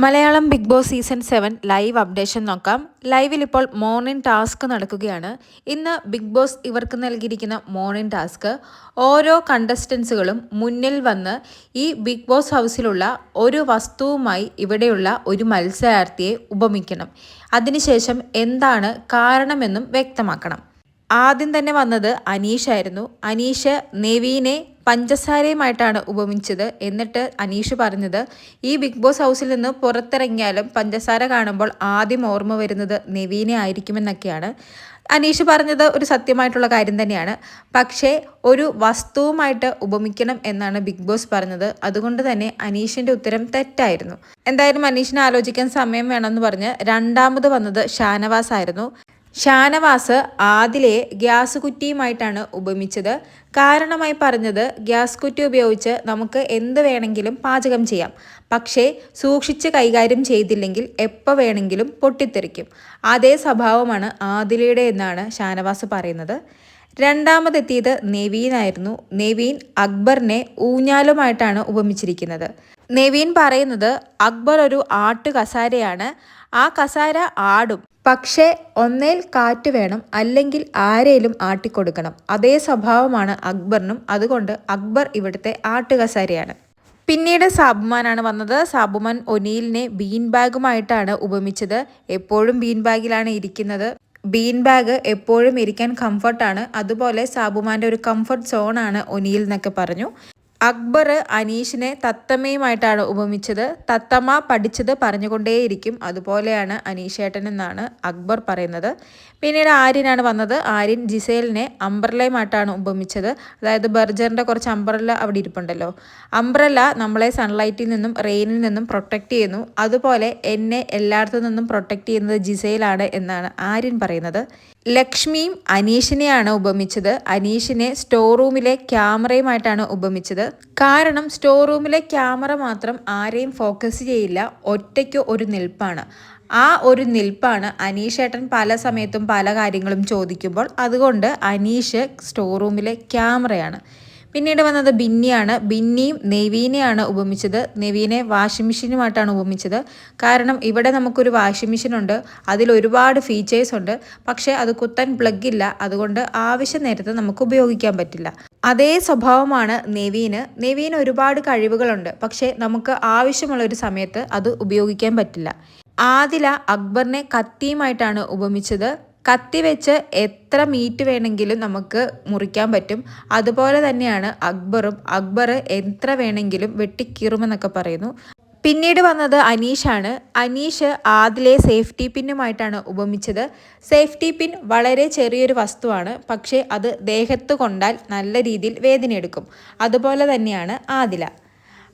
Malayalam Bigg Boss season 7 live updation നോക്കാം. ലൈവിൽ ഇപ്പോൾ മോർണിംഗ് ടാസ്ക് നടക്കുകയാണ്. ഇന്ന് ബിഗ് ബോസ് ഇവർക്ക് നൽകിയിരിക്കുന്ന മോർണിംഗ് ടാസ്ക് ഓരോ കണ്ടസ്റ്റൻസുകളും മുന്നിൽ വന്ന് ഈ ബിഗ് ബോസ് ഹൗസിലുള്ള ഒരു വസ്തുവുമായി ഇവിടെയുള്ള ഒരു മത്സരാർത്ഥിയെ ഉപമിക്കണം. അതിനുശേഷം എന്താണ് കാരണമെന്നും വ്യക്തമാക്കണം. ആദ്യം തന്നെ വന്നത് അനീഷായിരുന്നു. അനീഷ് നെവീനെ പഞ്ചസാരയുമായിട്ടാണ് ഉപമിച്ചത്. എന്നിട്ട് അനീഷ് പറഞ്ഞത് ഈ ബിഗ് ബോസ് ഹൗസിൽ നിന്ന് പുറത്തിറങ്ങിയാലും പഞ്ചസാര കാണുമ്പോൾ ആദ്യം ഓർമ്മ വരുന്നത് നെവീനെ ആയിരിക്കുമെന്നൊക്കെയാണ്. അനീഷ് പറഞ്ഞത് ഒരു സത്യമായിട്ടുള്ള കാര്യം തന്നെയാണ്. പക്ഷേ ഒരു വസ്തുവുമായിട്ട് ഉപമിക്കണം എന്നാണ് ബിഗ് ബോസ് പറഞ്ഞത്. അതുകൊണ്ട് തന്നെ അനീഷിൻ്റെ ഉത്തരം തെറ്റായിരുന്നു. എന്തായാലും അനീഷിനെ ആലോചിക്കാൻ സമയം വേണമെന്ന് പറഞ്ഞ് രണ്ടാമത് വന്നത് ഷാനവാസ് ആയിരുന്നു. ഷാനവാസ് ആദിലയെ ഗ്യാസ് കുറ്റിയുമായിട്ടാണ് ഉപമിച്ചത്. കാരണമായി പറഞ്ഞത് ഗ്യാസ് കുറ്റി ഉപയോഗിച്ച് നമുക്ക് എന്ത് വേണമെങ്കിലും പാചകം ചെയ്യാം, പക്ഷേ സൂക്ഷിച്ച് കൈകാര്യം ചെയ്തില്ലെങ്കിൽ എപ്പോൾ വേണമെങ്കിലും പൊട്ടിത്തെറിക്കും. അതേ സ്വഭാവമാണ് ആദിലയുടെ എന്നാണ് ഷാനവാസ് പറയുന്നത്. രണ്ടാമതെത്തിയത് നെവീനായിരുന്നു. നെവീൻ അക്ബറിനെ ഊഞ്ഞാലുമായിട്ടാണ് ഉപമിച്ചിരിക്കുന്നത്. നെവീൻ പറയുന്നത് അക്ബർ ഒരു ആട്ടു കസാരയാണ്. ആ കസാര ആടും, പക്ഷേ ഒന്നേൽ കാറ്റ് വേണം, അല്ലെങ്കിൽ ആരേലും ആട്ടിക്കൊടുക്കണം. അതേ സ്വഭാവമാണ് അക്ബറിനും. അതുകൊണ്ട് അക്ബർ ഇവിടുത്തെ ആട്ടുകസാരയാണ്. പിന്നീട് സാബുമാനാണ് വന്നത്. സാബുമാൻ ഒനീലിനെ ബീൻ ബാഗുമായിട്ടാണ് ഉപമിച്ചത്. എപ്പോഴും ബീൻ ബാഗിലാണ് ഇരിക്കുന്നത്. ബീൻ ബാഗ് എപ്പോഴും ഇരിക്കാൻ കംഫർട്ടാണ്. അതുപോലെ സാബുമാൻ്റെ ഒരു കംഫർട്ട് സോണാണ് ഒനീൽ എന്നൊക്കെ പറഞ്ഞു. അക്ബർ അനീഷിനെ തത്തമ്മയുമായിട്ടാണ് ഉപമിച്ചത്. തത്തമ്മ പഠിച്ചത് പറഞ്ഞുകൊണ്ടേയിരിക്കും, അതുപോലെയാണ് അനീഷേട്ടൻ എന്നാണ് അക്ബർ പറയുന്നത്. പിന്നീട് ആര്യനാണ് വന്നത്. ആര്യൻ ജിസേലിനെ അംബ്രല്ലയുമായിട്ടാണ് ഉപമിച്ചത്. അതായത് ബർജറിൻ്റെ കുറച്ച് അംബ്രല്ല അവിടെ ഇരിപ്പുണ്ടല്ലോ, അംബ്രല്ല നമ്മളെ സൺലൈറ്റിൽ നിന്നും റെയിനിൽ നിന്നും പ്രൊട്ടക്റ്റ് ചെയ്യുന്നു. അതുപോലെ എന്നെ എല്ലായിടത്തു നിന്നും പ്രൊട്ടക്റ്റ് ചെയ്യുന്നത് ജിസേലാണ് എന്നാണ് ആര്യൻ പറയുന്നത്. ലക്ഷ്മിയും അനീഷിനെയാണ് ഉപമിച്ചത്. അനീഷിനെ സ്റ്റോർ റൂമിലെ ക്യാമറയുമായിട്ടാണ് ഉപമിച്ചത്. കാരണം സ്റ്റോർ റൂമിലെ ക്യാമറ മാത്രം ആരെയും ഫോക്കസ് ചെയ്യില്ല, ഒറ്റയ്ക്ക് ഒരു നിൽപ്പാണ്. ആ ഒരു നിൽപ്പാണ് അനീഷേട്ടൻ പല സമയത്തും പല കാര്യങ്ങളും ചോദിക്കുമ്പോൾ. അതുകൊണ്ട് അനീഷ് സ്റ്റോർ റൂമിലെ ക്യാമറയാണ്. പിന്നീട് വന്നത് ബിന്നിയാണ്. ബിന്നിയും നെവീനെയാണ് ഉപമിച്ചത്. നെവീനെ വാഷിംഗ് മെഷീനുമായിട്ടാണ് ഉപമിച്ചത്. കാരണം ഇവിടെ നമുക്കൊരു വാഷിംഗ് മെഷീൻ ഉണ്ട്, അതിൽ ഒരുപാട് ഫീച്ചേഴ്സ് ഉണ്ട്, പക്ഷേ അത് കുത്താൻ പ്ലഗ് ഇല്ല. അതുകൊണ്ട് ആവശ്യ നേരത്ത് നമുക്ക് ഉപയോഗിക്കാൻ പറ്റില്ല. അതേ സ്വഭാവമാണ് നെവീന്. നെവീന് ഒരുപാട് കഴിവുകളുണ്ട്, പക്ഷേ നമുക്ക് ആവശ്യമുള്ള ഒരു സമയത്ത് അത് ഉപയോഗിക്കാൻ പറ്റില്ല. ആദില അക്ബറിനെ കത്തിയുമായിട്ടാണ് ഉപമിച്ചത്. കത്തി വെച്ച് എത്ര മീറ്റ് വേണമെങ്കിലും നമുക്ക് മുറിക്കാൻ പറ്റും. അതുപോലെ തന്നെയാണ് അക്ബറും. അക്ബർ എത്ര വേണമെങ്കിലും വെട്ടിക്കീറുമെന്നൊക്കെ പറയുന്നു. പിന്നീട് വന്നത് അനീഷാണ്. അനീഷ് ആദിലെ സേഫ്റ്റി പിന്നുമായിട്ടാണ് ഉപമിച്ചത്. സേഫ്റ്റി പിൻ വളരെ ചെറിയൊരു വസ്തുവാണ്, പക്ഷേ അത് ദേഹത്ത് കൊണ്ടാൽ നല്ല രീതിയിൽ വേദനയെടുക്കും. അതുപോലെ തന്നെയാണ് ആദില.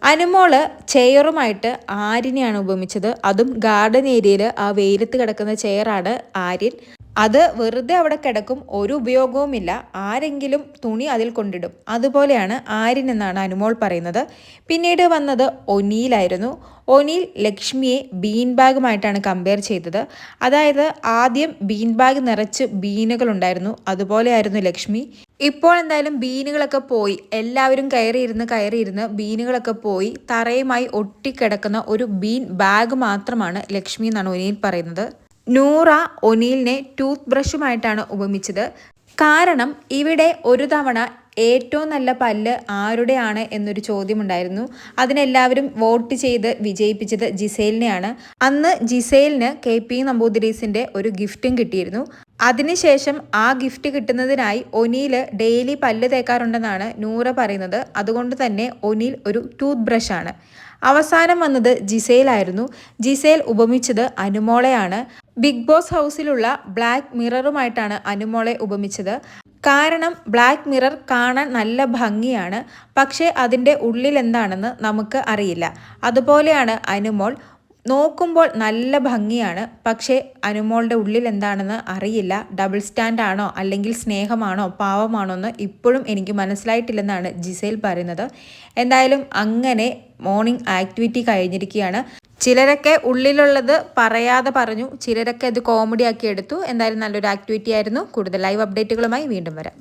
അനുമോള് ചെയറുമായിട്ട് ആര്യനെയാണ് ഉപമിച്ചത്. അതും ഗാർഡൻ ഏരിയയിൽ ആ വെയിലത്ത് കിടക്കുന്ന ചെയറാണ് ആര്യൻ. അത് വെറുതെ അവിടെ കിടക്കും, ഒരു ഉപയോഗവുമില്ല. ആരെങ്കിലും തുണി അതിൽ കൊണ്ടിടും. അതുപോലെയാണ് ആര്യൻ എന്നാണ് അനുമോൾ പറയുന്നത്. പിന്നീട് വന്നത് ഒനീലായിരുന്നു. ഒനീൽ ലക്ഷ്മിയെ ബീൻ ബാഗുമായിട്ടാണ് കമ്പയർ ചെയ്തത്. അതായത് ആദ്യം ബീൻ ബാഗ് നിറച്ച് ബീനുകളുണ്ടായിരുന്നു, അതുപോലെയായിരുന്നു ലക്ഷ്മി. ഇപ്പോൾ എന്തായാലും ബീനുകളൊക്കെ പോയി, എല്ലാവരും കയറിയിരുന്ന് ബീനുകളൊക്കെ പോയി തറയുമായി ഒട്ടിക്കിടക്കുന്ന ഒരു ബീൻ ബാഗ് മാത്രമാണ് ലക്ഷ്മി എന്നാണ് ഒനീൽ പറയുന്നത്. നൂറ ഒനീലിനെ ടൂത്ത് ബ്രഷുമായിട്ടാണ് ഉപമിച്ചത്. കാരണം ഇവിടെ ഒരു തവണ ഏറ്റവും നല്ല പല്ല് ആരുടെയാണ് എന്നൊരു ചോദ്യമുണ്ടായിരുന്നു. അതിനെല്ലാവരും വോട്ട് ചെയ്ത് വിജയിപ്പിച്ചത് ജിസേലിനെയാണ്. അന്ന് ജിസേലിന് KP നമ്പൂതിരീസിൻ്റെ ഒരു ഗിഫ്റ്റും കിട്ടിയിരുന്നു. അതിനുശേഷം ആ ഗിഫ്റ്റ് കിട്ടുന്നതിനായി ഒനീൽ ഡെയിലി പല്ല് തേക്കാറുണ്ടെന്നാണ് നൂറ പറയുന്നത്. അതുകൊണ്ട് തന്നെ ഒനീൽ ഒരു ടൂത്ത് ബ്രഷാണ്. അവസാനം വന്നത് ജിസേലായിരുന്നു. ജിസേൽ ഉപമിച്ചത് അനുമോളെയാണ്. ബിഗ് ബോസ് ഹൗസിലുള്ള ബ്ലാക്ക് മിററുമായിട്ടാണ് അനുമോളെ ഉപമിച്ചത്. കാരണം ബ്ലാക്ക് മിറർ കാണാൻ നല്ല ഭംഗിയാണ്, പക്ഷേ അതിൻ്റെ ഉള്ളിൽ എന്താണെന്ന് നമുക്ക് അറിയില്ല. അതുപോലെയാണ് അനുമോൾ. നോക്കുമ്പോൾ നല്ല ഭംഗിയാണ്, പക്ഷേ അനുമോളുടെ ഉള്ളിൽ എന്താണെന്ന് അറിയില്ല. ഡബിൾ സ്റ്റാൻഡ് ആണോ അല്ലെങ്കിൽ സ്നേഹമാണോ പാവമാണോ എന്ന് ഇപ്പോഴും എനിക്ക് മനസ്സിലായിട്ടില്ലെന്നാണ് ജിസേൽ പറയുന്നത്. എന്തായാലും അങ്ങനെ മോർണിംഗ് ആക്ടിവിറ്റി കഴിഞ്ഞിരിക്കുകയാണ്. ചിലരൊക്കെ ഉള്ളിലുള്ളത് പറയാതെ പറഞ്ഞു, ചിലരൊക്കെ അത് കോമഡി ആക്കി എടുത്തു. എന്തായാലും നല്ലൊരു ആക്ടിവിറ്റി ആയിരുന്നു. കൂടുതൽ ലൈവ് അപ്ഡേറ്റുകളുമായി വീണ്ടും വരാം.